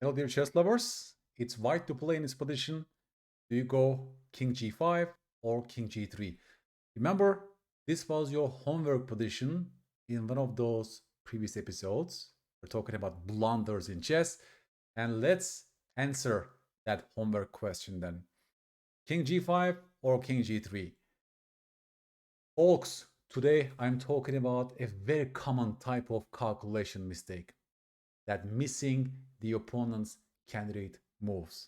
Hello, dear chess lovers. It's white to play in this position. Do you go king g5 or king g3? Remember, this was your homework position in one of those previous episodes. We're talking about blunders in chess. And let's answer that homework question then. King g5 or king g3? Folks, today I'm talking about a very common type of calculation mistake, that missing the opponent's candidate moves.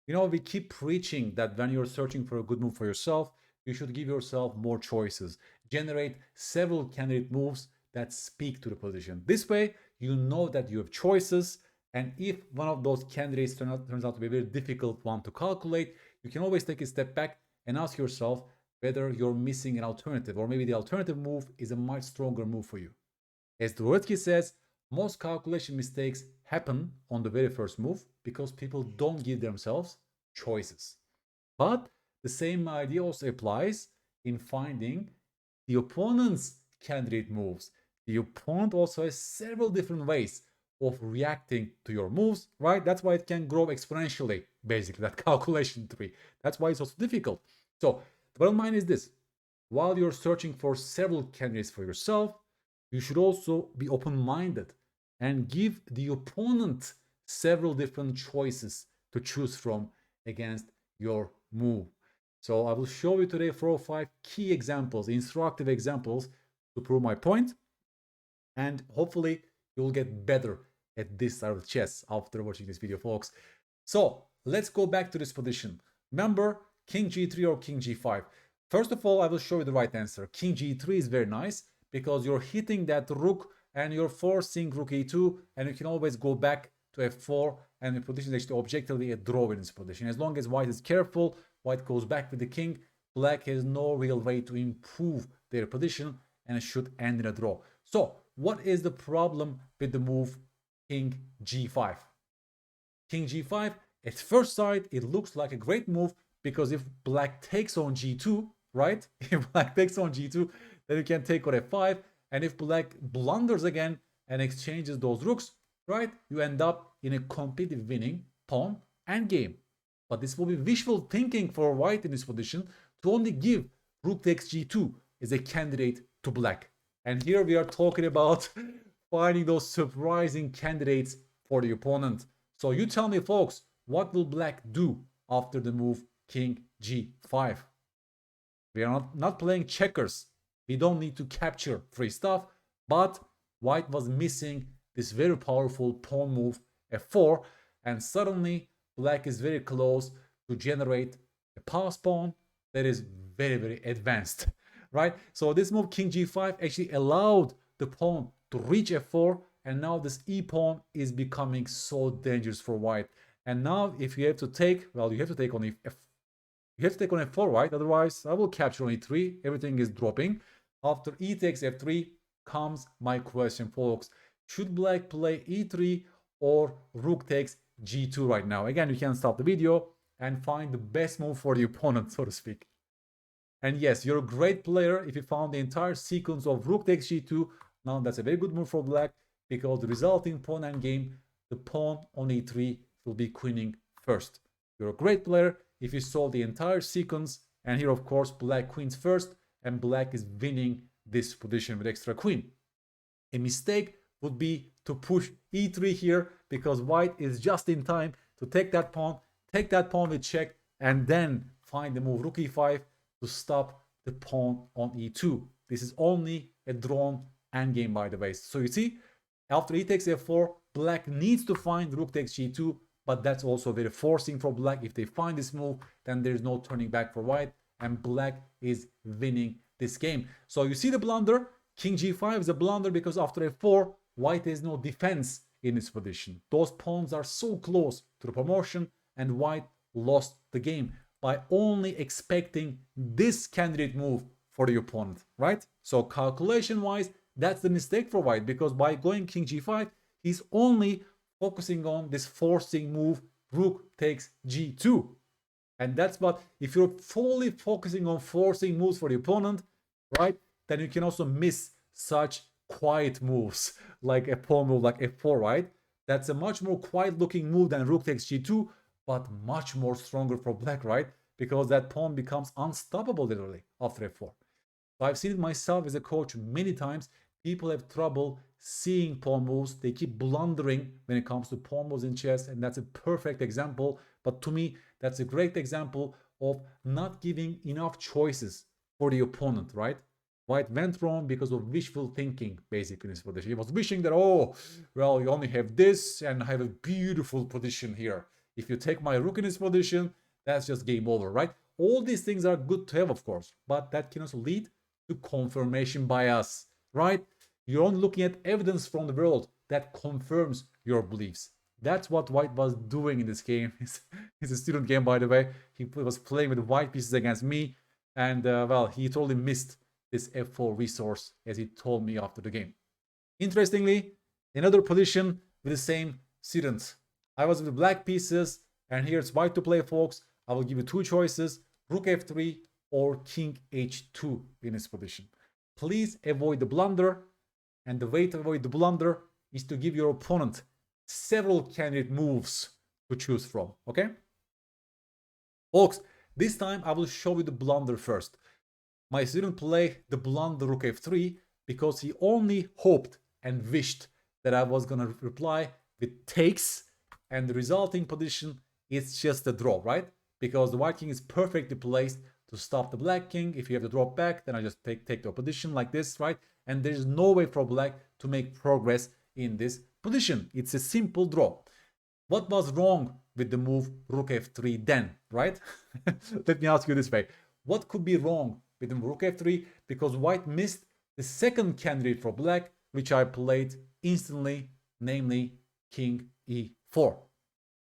You know, we keep preaching that when you're searching for a good move for yourself, you should give yourself more choices. Generate several candidate moves that speak to the position. This way, you know that you have choices, and if one of those candidates turns out to be a very difficult one to calculate, you can always take a step back and ask yourself whether you're missing an alternative, or maybe the alternative move is a much stronger move for you. As Dvoretsky says, most calculation mistakes happen on the very first move because people don't give themselves choices. But the same idea also applies in finding the opponent's candidate moves. The opponent also has several different ways of reacting to your moves, right? That's why it can grow exponentially, basically, that calculation tree. That's why it's also difficult. So the bottom line is this: while you're searching for several candidates for yourself, you should also be open-minded and give the opponent several different choices to choose from against your move. So I will show you today 4 or 5 key examples, instructive examples, to prove my point. And hopefully you'll get better at this style of chess after watching this video, folks. So let's go back to this position. Remember, king g3 or king g5. First of all, I will show you the right answer. King g3 is very nice because you're hitting that rook and you're forcing rook e2, and you can always go back to f4, and the position is actually objectively a draw in this position. As long as white is careful, white goes back with the king, black has no real way to improve their position, and it should end in a draw. So what is the problem with the move king g5? King g5, at first sight, it looks like a great move, because if black takes on g2, right? If black takes on g2, then you can take on f5, and if black blunders again and exchanges those rooks, right, you end up in a completely winning pawn endgame. But this will be wishful thinking for white in this position to only give rook takes g2 as a candidate to black. And here we are talking about finding those surprising candidates for the opponent. So you tell me, folks, what will black do after the move king g5? We are not playing checkers. We don't need to capture free stuff, but white was missing this very powerful pawn move f4, and suddenly black is very close to generate a pass pawn that is very, very advanced, right? So this move king g5 actually allowed the pawn to reach f4, and now this e pawn is becoming so dangerous for white. And now if you have to take, well, you have to take on you have to take on f4, right? Otherwise, I will capture on e3. Everything is dropping. After e takes f3 comes my question, folks. Should black play e3 or rook takes g2 right now? Again, you can stop the video and find the best move for the opponent, so to speak. And yes, you're a great player if you found the entire sequence of rook takes g2. Now that's a very good move for black, because the resulting pawn endgame, the pawn on e3 will be queening first. You're a great player if you solve the entire sequence, and here of course black queens first, and black is winning this position with extra queen. A mistake would be to push e3 here, because white is just in time to take that pawn with check, and then find the move rook e5 to stop the pawn on e2. This is only a drawn endgame, by the way. So you see, after e takes f4, black needs to find rook takes g2, but that's also very forcing for black. If they find this move, then there's no turning back for white, and black is winning this game. So you see the blunder. King g5 is a blunder because after f4, white has no defense in this position. Those pawns are so close to the promotion, and white lost the game by only expecting this candidate move for the opponent, right? So calculation-wise, that's the mistake for white, because by going king g5, he's only focusing on this forcing move, rook takes g2. And that's what, if you're fully focusing on forcing moves for the opponent, right, then you can also miss such quiet moves like a pawn move like f4, right? That's a much more quiet looking move than rook takes g2, but much more stronger for black, right? Because that pawn becomes unstoppable literally after f4. So I've seen it myself as a coach many times. People have trouble seeing pawn moves. They keep blundering when it comes to pawn moves in chess, and that's a perfect example. But to me, that's a great example of not giving enough choices for the opponent, right? White went wrong because of wishful thinking, basically, in his position. He was wishing that, oh, well, you only have this, and I have a beautiful position here. If you take my rook in his position, that's just game over, right? All these things are good to have, of course, but that can also lead to confirmation bias, right? You're only looking at evidence from the world that confirms your beliefs. That's what White was doing in this game. It's a student game, by the way. He was playing with white pieces against me, and well, he totally missed this f4 resource, as he told me after the game. Interestingly, another position with the same student. I was with the black pieces, and here it's white to play, folks. I will give you two choices, rook f3 or king h2 in this position. Please avoid the blunder, and the way to avoid the blunder is to give your opponent several candidate moves to choose from, okay? Folks, this time I will show you the blunder first. My student played the blunder rook f3 because he only hoped and wished that I was going to reply with takes, and the resulting position is just a draw, right? Because the white king is perfectly placed to stop the black king. If you have to drop back, then I just take the position like this, right? And there's no way for black to make progress in this position. It's a simple draw. What was wrong with the move rook f3 then, right? Let me ask you this way. What could be wrong with the rook f3? Because white missed the second candidate for black, which I played instantly, namely king e4.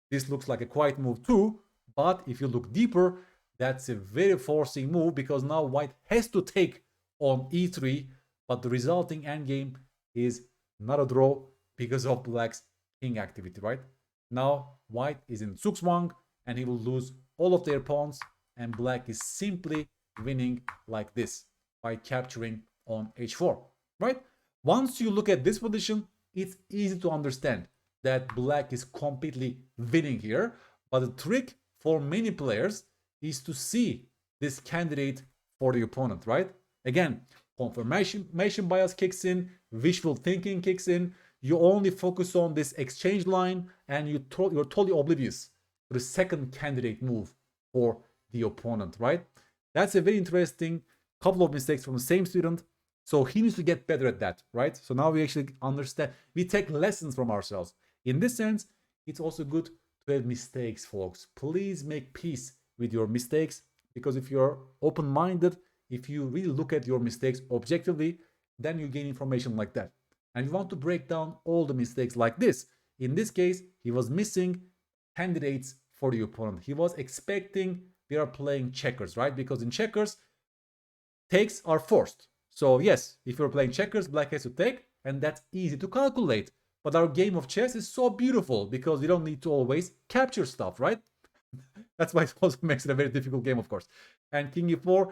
This looks like a quiet move too, but if you look deeper, that's a very forcing move because now white has to take on e3, but the resulting endgame is not a draw because of black's king activity, right? Now white is in zugzwang and he will lose all of their pawns, and black is simply winning like this by capturing on h4, right? Once you look at this position, it's easy to understand that black is completely winning here, but the trick for many players is to see this candidate for the opponent, right? Again, confirmation bias kicks in, wishful thinking kicks in. You only focus on this exchange line, and you're totally oblivious to the second candidate move for the opponent, right? That's a very interesting couple of mistakes from the same student. So he needs to get better at that, right? So now we actually understand, we take lessons from ourselves. In this sense, it's also good to have mistakes, folks. Please make peace with your mistakes, because if you're open-minded, if you really look at your mistakes objectively, then you gain information like that. And you want to break down all the mistakes like this. In this case, he was missing candidates for the opponent. He was expecting we are playing checkers, right? Because in checkers, takes are forced. So yes, if you're playing checkers, black has to take, and that's easy to calculate. But our game of chess is so beautiful because we don't need to always capture stuff, right? That's why it also makes it a very difficult game, of course. And king e4,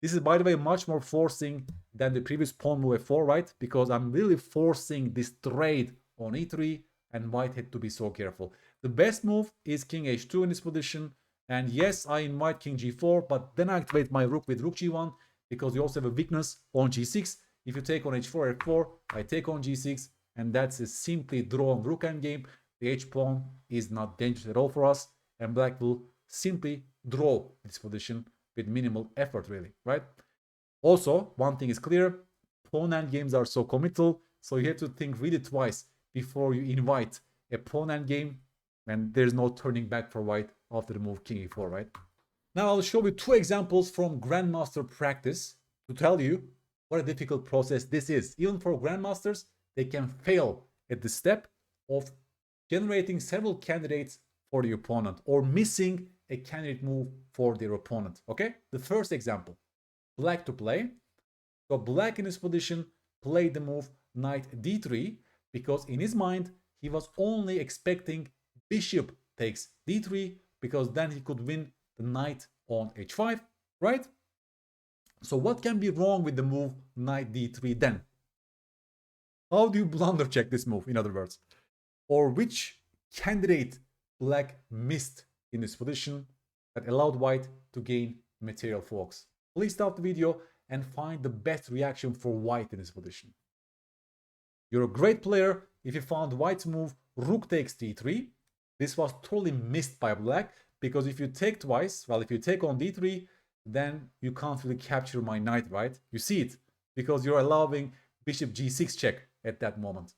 this is, by the way, much more forcing than the previous pawn move f4, right? Because I'm really forcing this trade on e3, and white had to be so careful. The best move is king h2 in this position. And yes, I invite king g4, but then I activate my rook with rook g1, because you also have a weakness on g6. If you take on h4, f4, I take on g6, and that's a simply drawn rook endgame. The h pawn is not dangerous at all for us, and black will simply draw this position with minimal effort, really, right? Also, one thing is clear, pawn endgames are so committal, so you have to think really twice before you invite a pawn endgame, and there's no turning back for white after the move king e4, right? Now I'll show you two examples from grandmaster practice to tell you what a difficult process this is. Even for grandmasters, they can fail at the step of generating several candidates for the opponent or missing a candidate move for their opponent. Okay, the first example, black to play. So black in this position played the move knight d3 because in his mind he was only expecting bishop takes d3, because then he could win the knight on h5, right? So what can be wrong with the move knight d3 then? How do you blunder check this move, in other words? or which candidate black missed in this position that allowed white to gain material, folks. Please stop the video and find the best reaction for white in this position. You're a great player if you found white's move rook takes d3. This was totally missed by black, because if you take twice, well, if you take on d3, then you can't really capture my knight, right? You see it, because you're allowing bishop g6 check at that moment.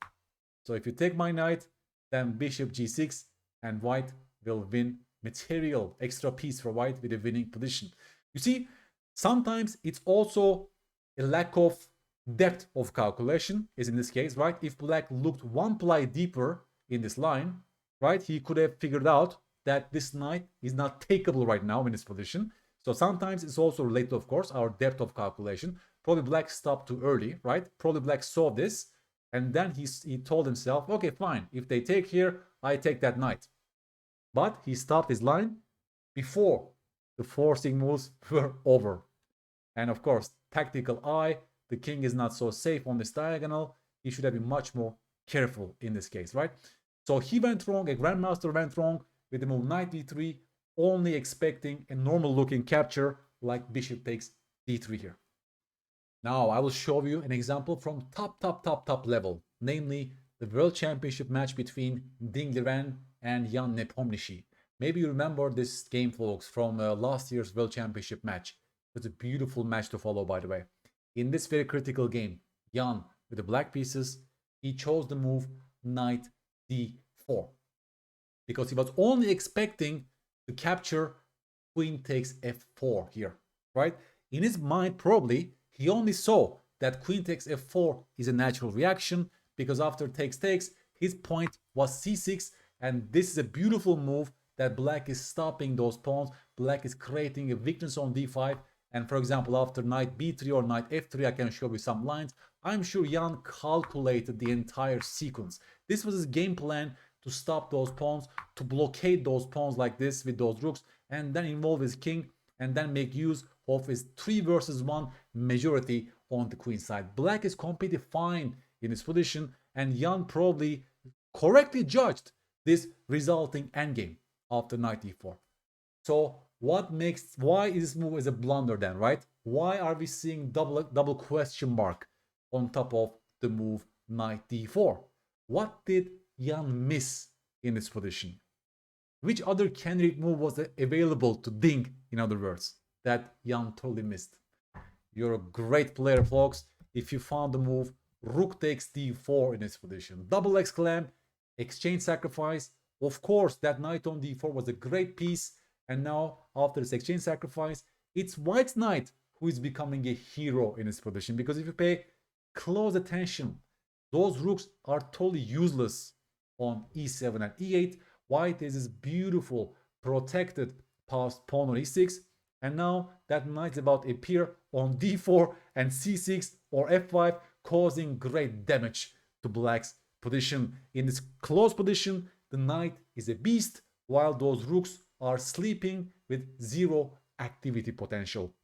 So if you take my knight, then bishop g6, and white will win material, extra piece for white with a winning position. You see, sometimes it's also a lack of depth of calculation, is in this case, right? If black looked one ply deeper in this line, right, he could have figured out that this knight is not takeable right now in this position. So sometimes it's also related, of course, our depth of calculation. Probably black stopped too early, right? Probably black saw this, and then he told himself, okay, fine, if they take here, I take that knight. But he stopped his line before the forcing moves were over. And of course, tactical eye, the king is not so safe on this diagonal. He should have been much more careful in this case, right? So he went wrong, a grandmaster went wrong with the move knight d3, only expecting a normal looking capture like bishop takes d3 here. Now I will show you an example from top level, namely the World Championship match between Ding Liren and Jan Nepomniachtchi. Maybe you remember this game, folks, from last year's World Championship match. It's a beautiful match to follow, by the way. In this very critical game, Jan, with the black pieces, he chose the move knight d4, because he was only expecting to capture queen takes f4 here, right? In his mind, probably, he only saw that queen takes f4 is a natural reaction, because after takes, his point was c6, and this is a beautiful move that black is stopping those pawns. Black is creating a weakness on d5, and for example, after knight b3 or knight f3, I can show you some lines. I'm sure Jan calculated the entire sequence. This was his game plan to stop those pawns, to blockade those pawns like this with those rooks, and then involve his king, and then make use of his 3 versus 1 majority on the queen side. Black is completely fine in this position, and Jan probably correctly judged this resulting endgame after knight e4. So why is this move a blunder then, right? Why are we seeing double question mark on top of the move knight d4? What did Jan miss in this position? Which other candidate move was available to Ding, in other words, that Jan totally missed? You're a great player, folks, if you found the move rook takes d4 in this position. Double exclam, exchange sacrifice. Of course, that knight on d4 was a great piece, and now after this exchange sacrifice, it's white's knight who is becoming a hero in this position, because if you pay close attention, those rooks are totally useless on e7 and e8. White is this beautiful protected passed pawn on e6, and now that knight is about to appear on d4 and c6 or f5, causing great damage to black's position. In this close position, the knight is a beast, while those rooks are sleeping with zero activity potential.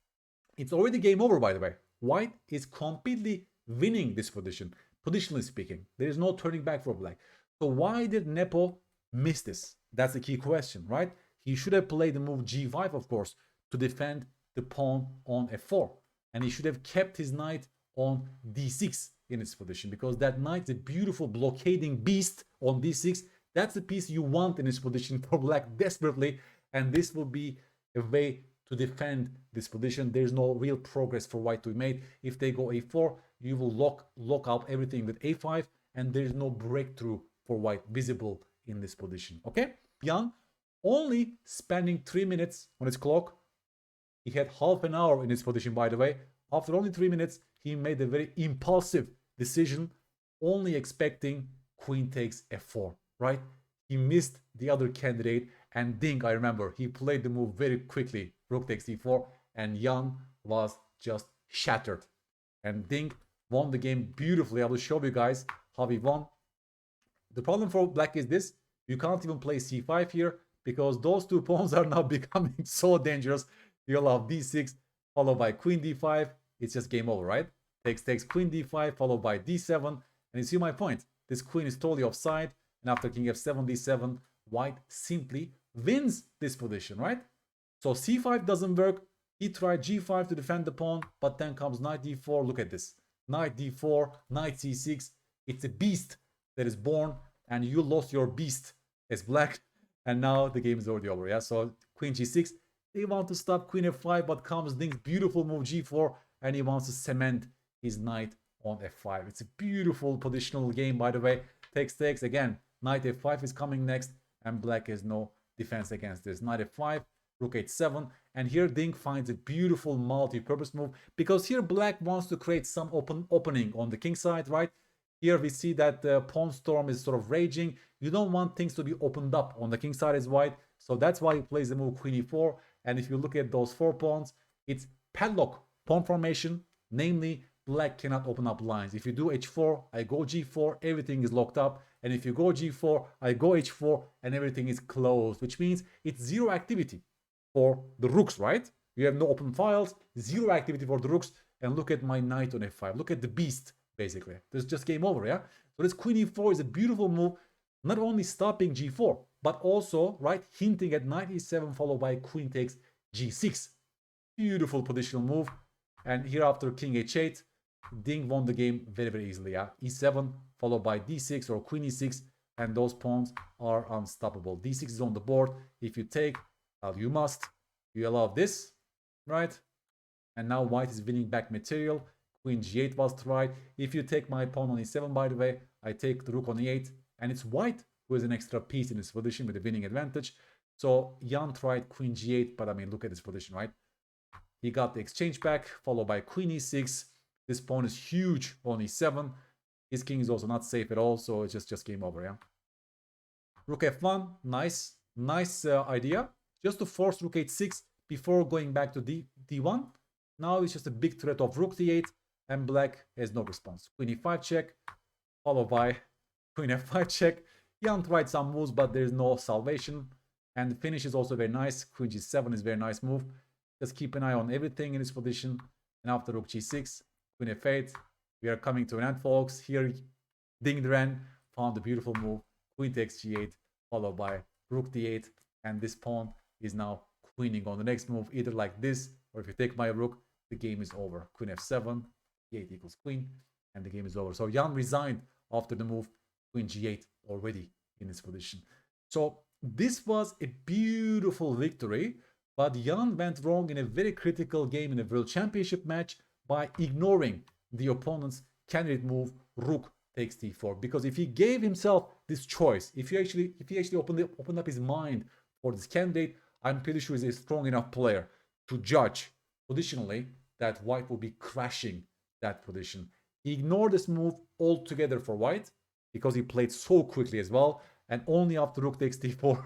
It's already game over, by the way. White is completely winning this position, positionally speaking. There is no turning back for black. So why did Nepo miss this? That's the key question, right? He should have played the move g5, of course, to defend the pawn on f4. And he should have kept his knight on d6 in its position, because that knight is a beautiful blockading beast on d6. That's the piece you want in this position for black desperately, and this will be a way to defend this position. There's no real progress for white to be made. If they go a4, you will lock out everything with a5, and there's no breakthrough for white visible in this position. Okay, Jan only spending 3 minutes on his clock. He had half an hour in his position, by the way. After only 3 minutes, he made a very impulsive decision, only expecting queen takes f4, right? He missed the other candidate, and Ding, I remember, he played the move very quickly, rook takes d4, and Jan was just shattered. And Ding won the game beautifully. I will show you guys how he won. The problem for black is this: you can't even play c5 here, because those two pawns are now becoming so dangerous. You'll have d6 followed by queen d5. It's just game over, right? Takes queen d5 followed by d7. And you see my point. This queen is totally offside, And after king f7, d7, white simply wins this position, right? So c5 doesn't work. He tried g5 to defend the pawn, but then comes knight d4. Look at this. Knight d4, knight c6. It's a beast that is born, and you lost your beast as black, and now the game is already over, yeah? So queen g6. They want to stop queen f5, but comes Ding's beautiful move g4, and he wants to cement his knight on f5. It's a beautiful positional game, by the way. Takes. Again, knight f5 is coming next, and black has no defense against this. Knight f5, rook h7, and here Ding finds a beautiful multi-purpose move, because here black wants to create some opening on the king side, right? Here we see that the pawn storm is sort of raging. You don't want things to be opened up on the king side as white, so that's why he plays the move queen e4. And if you look at those 4 pawns, it's padlock pawn formation, namely black cannot open up lines. If you do h4, I go g4, everything is locked up. And if you go g4, I go h4, and everything is closed, which means it's zero activity for the rooks, right? You have no open files, zero activity for the rooks. And look at my knight on f5. Look at the beast, basically. There's just game over, yeah? So this queen e4 is a beautiful move, not only stopping g4, but also, right, hinting at knight e7 followed by queen takes g6. Beautiful positional move. And here after king h8, Ding won the game very, very easily, yeah? e7 followed by d6 or queen e6, and those pawns are unstoppable. d6 is on the board. If you take, well, you must. You allow this, right? And now white is winning back material. Queen g8 was tried. If you take my pawn on e7, by the way, I take the rook on e8, and it's white who has an extra piece in this position with a winning advantage. So Jan tried queen g8, but I mean, look at this position, right? He got the exchange back, followed by queen e6. This pawn is huge on e7. His king is also not safe at all, so it's just game over, yeah? Rook f1, nice idea. Just to force rook h6 before going back to d1. Now it's just a big threat of rook d8, and black has no response. Queen e5 check, followed by queen f5 check. Jan tried some moves, but there's no salvation. And the finish is also very nice. Queen g7 is a very nice move. Just keep an eye on everything in this position. And after rook g6, queen f8, we are coming to an end, folks. Here, Ding Duran found a beautiful move. Queen takes g8, followed by rook d8. And this pawn is now queening on the next move, either like this, or if you take my rook, the game is over. Queen f7, e8 equals queen, and the game is over. So Jan resigned after the move queen g8 already in this position. So this was a beautiful victory, but Jan went wrong in a very critical game in a World Championship match by ignoring the opponent's candidate move, rook takes d4. Because if he gave himself this choice, if he actually opened up his mind for this candidate, I'm pretty sure he's a strong enough player to judge positionally that white will be crashing that position. He ignored this move altogether for white because he played so quickly as well, and only after rook takes d4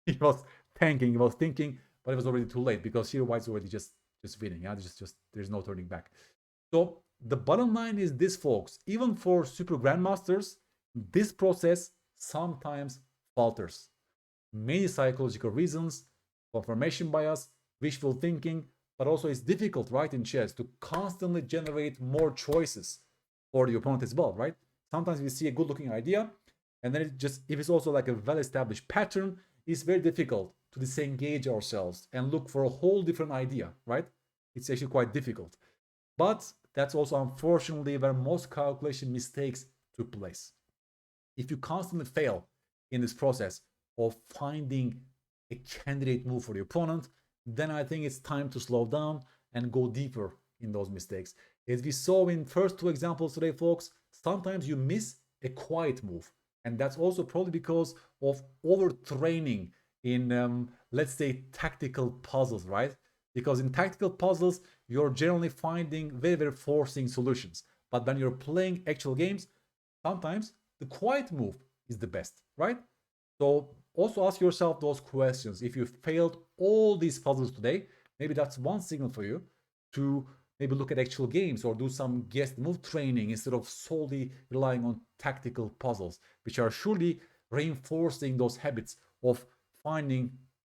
he was tanking, he was thinking, but it was already too late because here white's already just winning. Yeah, there's no turning back. So the bottom line is this, folks. Even for super grandmasters, this process sometimes falters. Many psychological reasons, confirmation bias, wishful thinking, but also it's difficult, right, in chess to constantly generate more choices for the opponent as well, right? Sometimes we see a good-looking idea, and then if it's also like a well-established pattern, it's very difficult to disengage ourselves and look for a whole different idea, right? It's actually quite difficult. But that's also unfortunately where most calculation mistakes took place. If you constantly fail in this process of finding a candidate move for the opponent, then I think it's time to slow down and go deeper in those mistakes. As we saw in first 2 examples today, folks, sometimes you miss a quiet move. And that's also probably because of overtraining in, let's say, tactical puzzles, right? Because in tactical puzzles, you're generally finding very, very forcing solutions. But when you're playing actual games, sometimes the quiet move is the best, right? So also ask yourself those questions. If you failed all these puzzles today, maybe that's one signal for you to maybe look at actual games or do some guessed move training instead of solely relying on tactical puzzles, which are surely reinforcing those habits of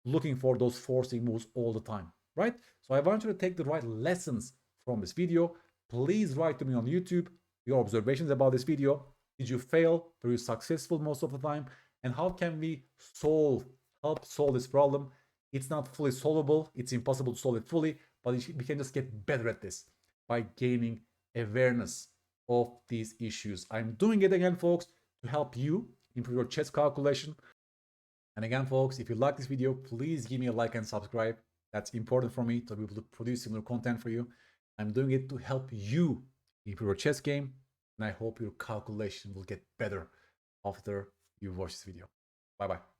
looking for those forcing moves all the time, right? So I want you to take the right lessons from this video. Please write to me on YouTube your observations about this video. Did you fail? Were you successful most of the time? And how can we help solve this problem? It's not fully solvable. It's impossible to solve it fully, but we can just get better at this by gaining awareness of these issues. I'm doing it again, folks, to help you improve your chess calculation. And again, folks, if you like this video, please give me a like and subscribe. That's important for me to be able to produce similar content for you. I'm doing it to help you improve your chess game, and I hope your calculation will get better after you watch this video. Bye bye.